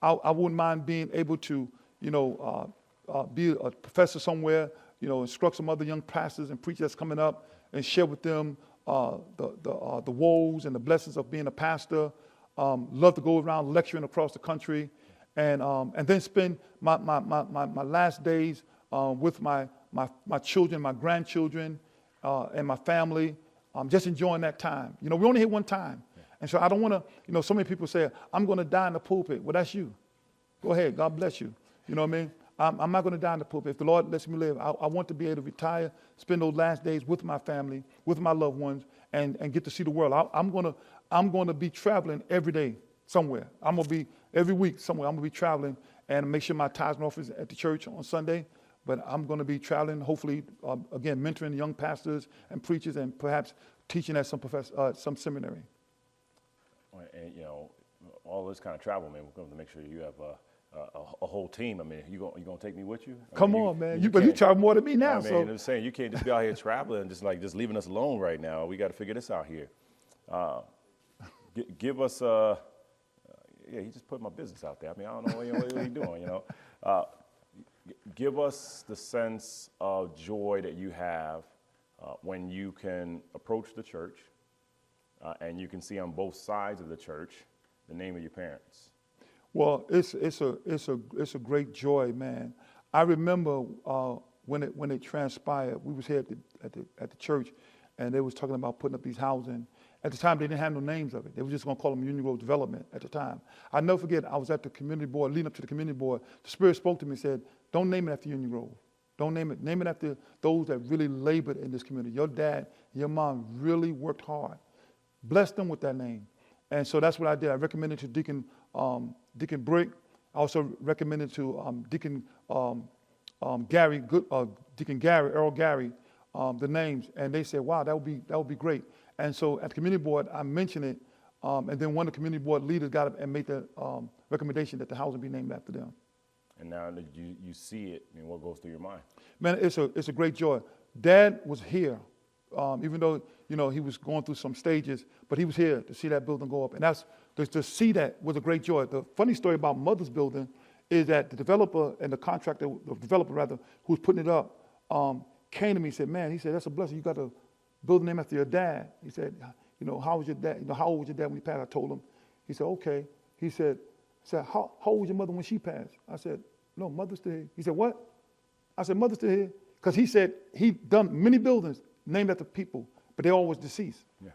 I wouldn't mind being able to, you know, be a professor somewhere. You know, instruct some other young pastors and preachers that's coming up and share with them the woes and the blessings of being a pastor. Love to go around lecturing across the country, and then spend my last days with my children, my grandchildren, and my family, just enjoying that time. You know, we only here one time. And so I don't want to, you know, so many people say, I'm going to die in the pulpit. Well, that's you. Go ahead. God bless you. You know what I mean? I'm not going to die in the pulpit. If the Lord lets me live, I want to be able to retire, spend those last days with my family, with my loved ones, and get to see the world. I'm going to be traveling every day somewhere. I'm going to be every week somewhere. I'm going to be traveling and make sure my tithes and offerings at the church on Sunday. But I'm going to be traveling, hopefully, again, mentoring young pastors and preachers, and perhaps teaching at some seminary. And, you know, all this kind of travel, man, we're going to make sure you have a whole team. I mean, you gonna take me with you? Come on, man. You travel more than me now. I mean, I'm saying you can't just be out here traveling and just leaving us alone right now. We got to figure this out here. Give us yeah, he just put my business out there. I mean, I don't know what are you doing, you know. Give us the sense of joy that you have when you can approach the church and you can see on both sides of the church the name of your parents. Well, it's a great joy, man. I remember when it transpired. We was here at the church, and they was talking about putting up these housing. At the time, they didn't have no names of it. They were just going to call them Union Road Development at the time. I'll never forget, I was at the community board, leading up to the community board. The Spirit spoke to me and said, don't name it after Union Road. Don't name it. Name it after those that really labored in this community. Your dad and your mom really worked hard. Bless them with that name. And so that's what I did. I recommended to Deacon Brick. I also recommended to Deacon Gary, Deacon Gary, Earl Gary, the names. And they said, wow, that would be great. And so at the community board, I mentioned it, and then one of the community board leaders got up and made the recommendation that the housing be named after them. And now that you see it, I mean, what goes through your mind? Man, it's a great joy. Dad was here, even though, you know, he was going through some stages, but he was here to see that building go up. And that's to see that was a great joy. The funny story about Mother's building is that the developer and the developer who was putting it up, came to me and said, man, he said, that's a blessing. You got a building name after your dad. He said, you know, how was your dad? You know, how old was your dad when he passed? I told him. He said, okay. He said, how old was your mother when she passed? I said, no, Mother's still here. He said, what? I said, Mother's still here. Because he said he'd done many buildings named after people, but they all was deceased. Yeah.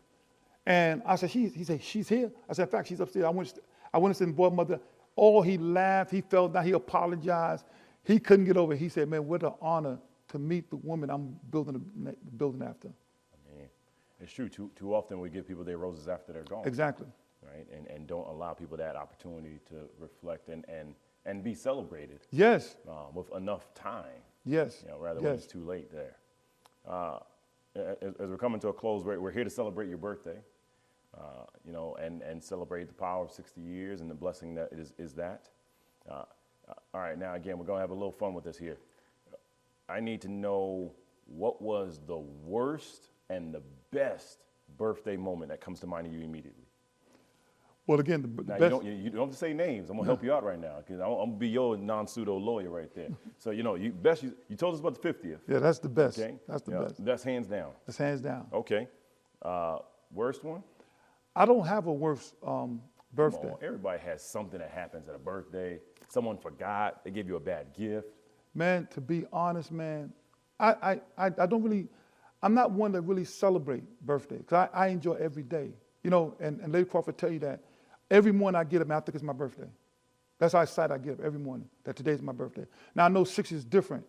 And I said, he said, she's here? I said, in fact, she's upstairs. I went and said, boy, Mother. Oh, he laughed. He fell down. He apologized. He couldn't get over it. He said, man, what an honor to meet the woman I'm building the building after. I mean, it's true. Too often we give people their roses after they're gone. Exactly. Right? And don't allow people that opportunity to reflect and be celebrated. Yes. With enough time. Yes. You know, rather when it's too late there. As we're coming to a close, we're here to celebrate your birthday. You know, and celebrate the power of 60 years and the blessing that is that. All right, now again, we're gonna have a little fun with this here. I need to know what was the worst and the best birthday moment that comes to mind of you immediately. Well, again, the best. You don't have to say names. I'm gonna help you out right now because I'm gonna be your non-pseudo lawyer right there. So you know, you told us about the 50th. Yeah, that's the best. Okay, that's the best. That's hands down. That's hands down. Okay, worst one? I don't have a worst birthday. Come on, everybody has something that happens at a birthday. Someone forgot. They gave you a bad gift. Man, to be honest, man, I don't really. I'm not one to really celebrate birthday because I enjoy every day. You know, and Lady Crawford tell you that every morning I get up and I think it's my birthday. That's how excited I get up every morning that today's my birthday. Now I know 6 is different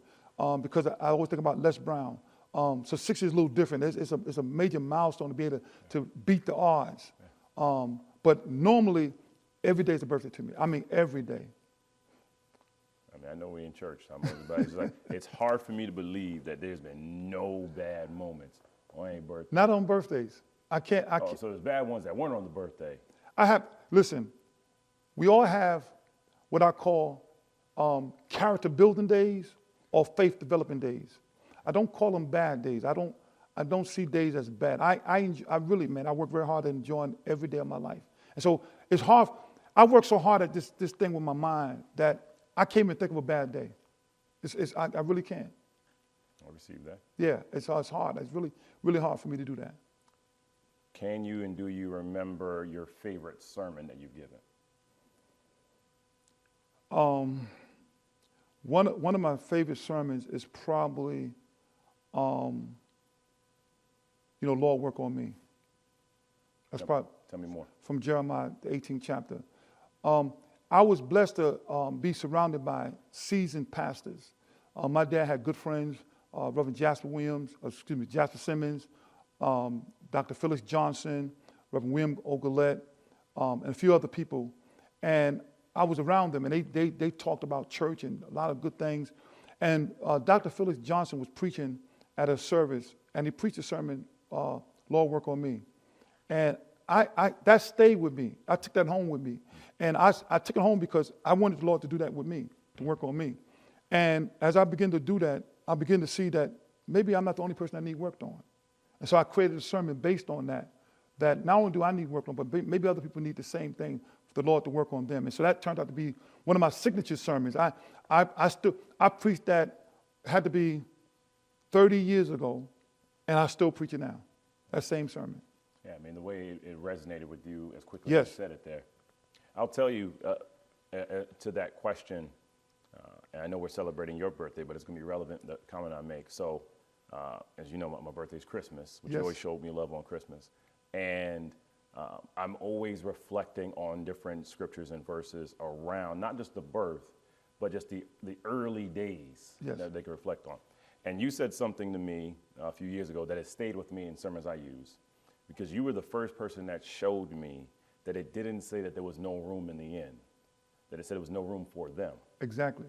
because I always think about Les Brown. So 6 is a little different. It's a major milestone to be able to beat the odds. But normally, every day is a birthday to me. I mean, every day. I mean, I know we're in church. I mean, everybody's like, it's hard for me to believe that there's been no bad moments on any birthday. Not on birthdays. I can't. So there's bad ones that weren't on the birthday. Listen, we all have what I call character building days or faith developing days. I don't call them bad days. I don't see days as bad. I really, man, I work very hard at enjoying every day of my life. And so it's hard. I work so hard at this thing with my mind that I can't even think of a bad day. I really can't. I received that. Yeah, it's hard. It's really, really hard for me to do that. Can you and do you remember your favorite sermon that you've given? One of my favorite sermons is probably, Lord, work on me. That's probably Tell me more. from Jeremiah, the 18th chapter. I was blessed to be surrounded by seasoned pastors. My dad had good friends, Reverend Jasper Simmons, Dr. Phyllis Johnson, Reverend William Ogulette, and a few other people. And I was around them, and they talked about church and a lot of good things. And Dr. Phyllis Johnson was preaching at a service, and he preached a sermon, Lord, work on me. And I that stayed with me. I took that home with me. And I took it home because I wanted the Lord to do that with me, to work on me. And as I began to do that, I began to see that maybe I'm not the only person that need worked on. And so I created a sermon based on that not only do I need work on, but maybe other people need the same thing for the Lord to work on them. And so that turned out to be one of my signature sermons. I preached that, had to be 30 years ago, and I still preach it now, that same sermon. Yeah, I mean, the way it resonated with you as quickly Yes. as you said it there. I'll tell you to that question, and I know we're celebrating your birthday, but it's going to be relevant, the comment I make. So, as you know, my birthday is Christmas, which Yes. you always showed me love on Christmas. And I'm always reflecting on different scriptures and verses around not just the birth, but just the early days Yes. that they can reflect on. And you said something to me a few years ago that has stayed with me in sermons I use, because you were the first person that showed me that it didn't say that there was no room in the inn, that it said there was no room for them. Exactly.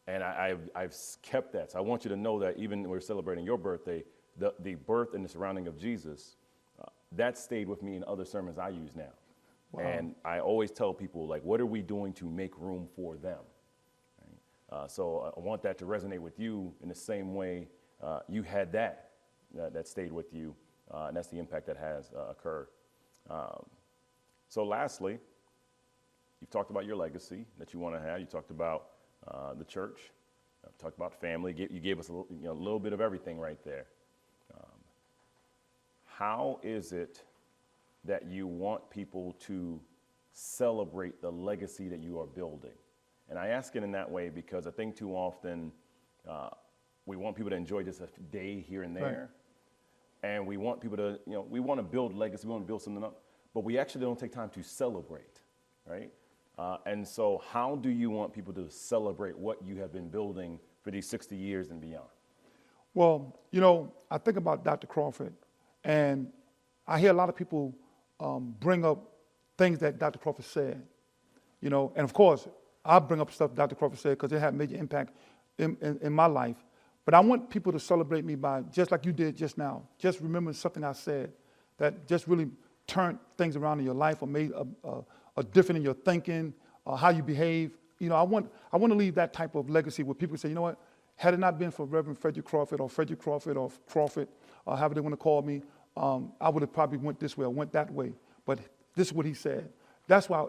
And I've kept that. So I want you to know that even when we're celebrating your birthday, the birth and the surrounding of Jesus, that stayed with me in other sermons I use now. Wow. And I always tell people, like, what are we doing to make room for them? Right? So I want that to resonate with you in the same way you had that stayed with you, and that's the impact that has occurred. So lastly, you've talked about your legacy that you want to have. You talked about the church. You talked about family. You gave us a little bit of everything right there. How is it that you want people to celebrate the legacy that you are building? And I ask it in that way because I think too often we want people to enjoy just a day here and there. Right. And we want people to, we want to build legacy, we want to build something up, but we actually don't take time to celebrate, right? And so how do you want people to celebrate what you have been building for these 60 years and beyond? Well, I think about Dr. Crawford, and I hear a lot of people bring up things that Dr. Crawford said, and of course, I bring up stuff Dr. Crawford said because it had major impact in my life. But I want people to celebrate me by, just like you did just now, just remembering something I said that just really turned things around in your life or made a difference in your thinking, how you behave. I want to leave that type of legacy where people say, what, had it not been for Reverend Frederick Crawford or Crawford, however they want to call me, I would have probably went this way or went that way. But this is what he said. That's why.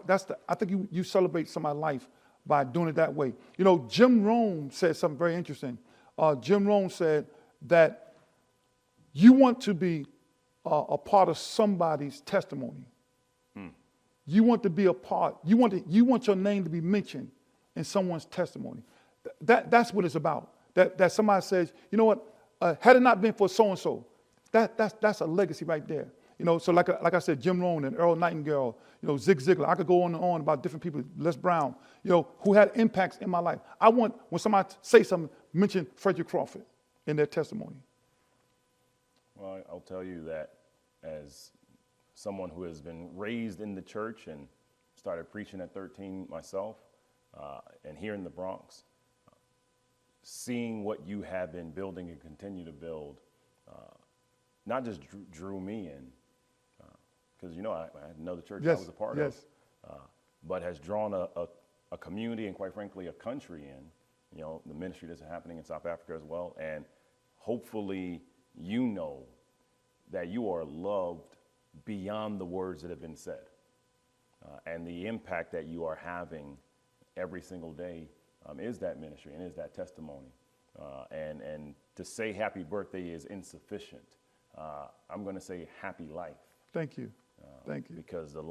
I think you celebrate somebody's life by doing it that way. Jim Rohn said something very interesting. Jim Rohn said that you want to be a part of somebody's testimony. You want to be a part. You want your name to be mentioned in someone's testimony. That's what it's about. That somebody says, had it not been for so and so, that's a legacy right there. So like I said, Jim Rohn and Earl Nightingale, Zig Ziglar. I could go on and on about different people, Les Brown, who had impacts in my life. I want, when somebody say something, mention Fletcher Crawford in their testimony. Well, I'll tell you that as someone who has been raised in the church and started preaching at 13 myself, and here in the Bronx, seeing what you have been building and continue to build, not just drew me in, because I had another church I was a part of, but has drawn a community and, quite frankly, a country in. The ministry that's happening in South Africa as well, and hopefully that you are loved beyond the words that have been said, and the impact that you are having every single day is that ministry and is that testimony. And to say happy birthday is insufficient. I'm going to say happy life. Thank you. Thank you. Because the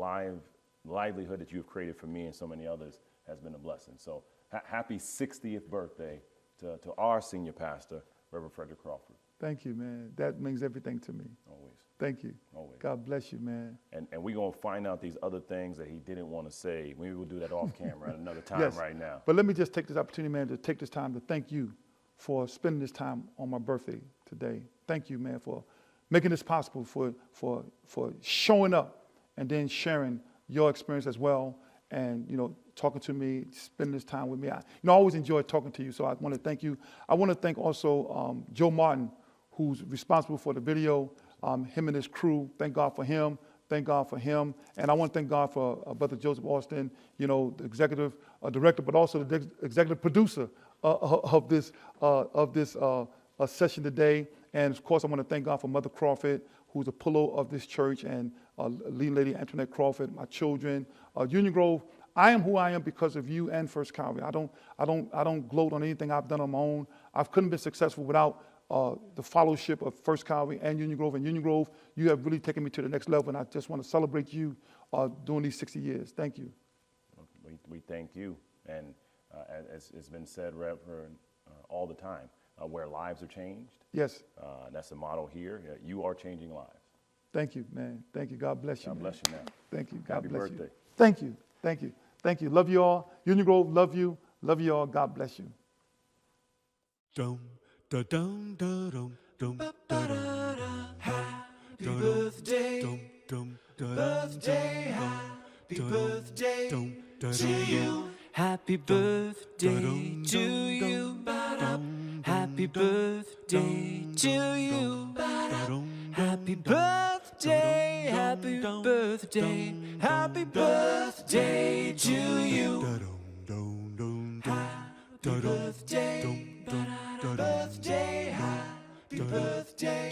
livelihood that you've created for me and so many others has been a blessing. So happy 60th birthday to our senior pastor, Reverend Frederick Crawford. Thank you, man. That means everything to me. Always. Thank you. Always. God bless you, man. And we're going to find out these other things that he didn't want to say. We will do that off camera at another time Yes. right now. But let me just take this opportunity, man, to take this time to thank you for spending this time on my birthday today. Thank you, man, for making this possible, for showing up and then sharing your experience as well, and, you know, talking to me, spending this time with me. I always enjoy talking to you, so I want to thank you. I want to thank also Joe Martin, who's responsible for the video, him and his crew. Thank God for him. Thank God for him. And I want to thank God for Brother Joseph Austin, you know, the executive director, but also the executive producer of this session today. And of course, I want to thank God for Mother Crawford, who's a pillar of this church, and leading lady Antoinette Crawford, my children, Union Grove. I am who I am because of you and First Calvary. I don't gloat on anything I've done on my own. I couldn't be successful without the fellowship of First Calvary and Union Grove. And Union Grove, you have really taken me to the next level, and I just want to celebrate you during these 60 years. Thank you. We thank you. And as it's been said, Reverend, all the time, where lives are changed. Yes. That's the motto here. You are changing lives. Thank you, man. Thank you. God bless you. God man. bless you, man. Thank you. God Happy bless birthday. you. Thank you. Thank you. Thank you. Love you all. Union Grove, love you. Love you all. God bless you. Dum da dum da dum dum da dum. Happy birthday, birthday, happy birthday to you. Happy birthday to you. Happy birthday to you. Happy birthday, happy birthday, happy birthday to you. Happy birthday, birthday, happy birthday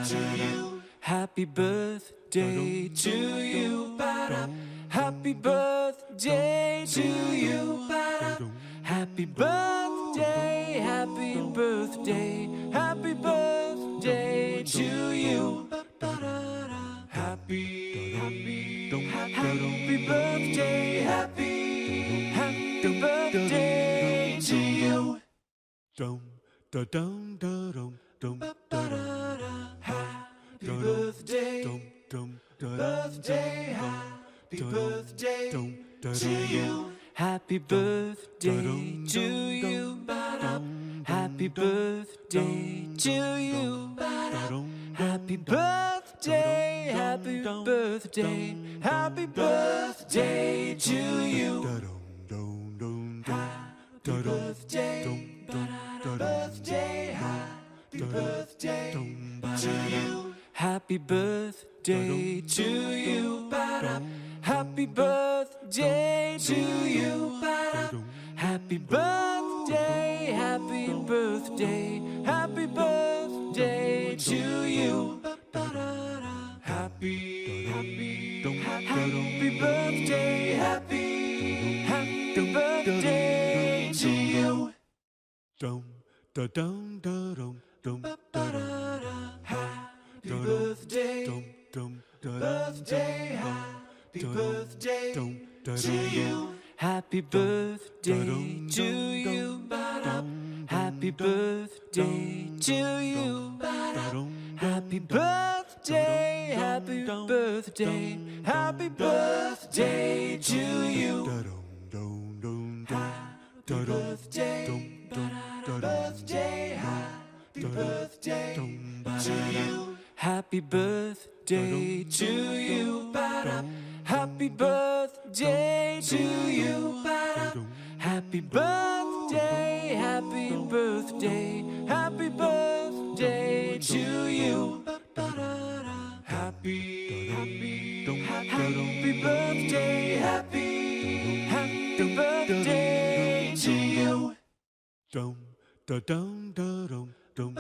to you. Happy birthday to you. Happy birthday to you. Happy birthday, happy birthday, happy birthday to you. Happy birthday, happy birthday to you. Dum da dum da dum dum da dum. Happy birthday, birthday, happy birthday to you. Happy birthday to you. Happy birthday to you. Happy birthday, happy birthday, happy birthday to you. Happy birthday, birthday, happy birthday to you. Happy birthday to you. Happy birthday to you. Happy birthday, happy birthday, happy birthday to you. Happy birthday, happy birthday to you. Dum da dum da dum dum da dum. Happy birthday, birthday, happy birthday to you. Happy birthday to you. Happy birthday to you. Happy birthday, happy birthday, happy birthday to you. Happy birthday, birthday, happy birthday to you. Happy birthday to you. Happy birthday to you. Happy birthday, happy birthday, happy birthday to you. Happy birthday, happy birthday to you. Dum da dum da dum dum.